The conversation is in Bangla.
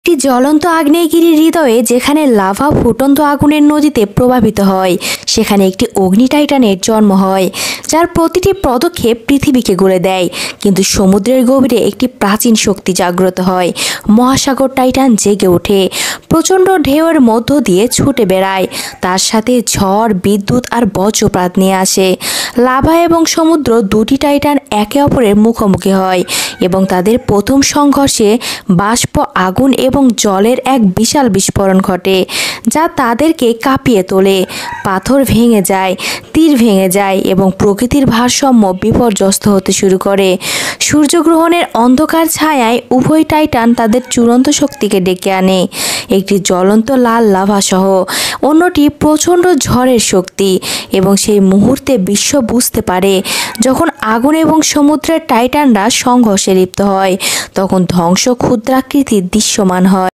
একটি জ্বলন্ত আগ্নেয়গিরির হৃদয়ে যেখানে লাভা ফুটন্ত আগুনের নদীতে প্রবাহিত হয়, সেখানে একটি অগ্নি টাইটানের জন্ম হয়, যার প্রতিটি পদক্ষেপ পৃথিবীকে গড়ে দেয়। কিন্তু সমুদ্রের গভীরে একটি প্রাচীন শক্তি জাগ্রত হয়। মহাসাগর টাইটান জেগে ওঠে, প্রচণ্ড ঢেউয়ের মধ্য দিয়ে ছুটে বেড়ায়, তার সাথে ঝড়, বিদ্যুৎ আর বজ্রপাত নিয়ে আসে। লাভা এবং সমুদ্র দুটি টাইটান একে অপরের মুখোমুখি হয় এবং তাদের প্রথম সংঘর্ষে বাষ্প, আগুন এবং জলের এক বিশাল বিস্ফোরণ ঘটে, যা তাদেরকে কাঁপিয়ে তোলে। পাথর ভেঙে যায়, তীর ভেঙে যায় এবং প্রকৃতির ভারসাম্য বিপর্যস্ত হতে শুরু করে। সূর্যগ্রহণের অন্ধকার ছায়ায় উভয় টাইটান তাদের চূড়ান্ত শক্তিকে ডেকে আনে, একটি জ্বলন্ত লাল লাভা সহ, অন্যটি প্রচণ্ড ঝড়ের শক্তি। এবং সেই মুহূর্তে বিশ্ব বুঝতে পারে, যখন আগুন এবং সমুদ্রের টাইটানরা সংঘর্ষে লিপ্ত হয়, তখন ধ্বংস ক্ষুদ্রাকৃতির দৃশ্যমান হয়।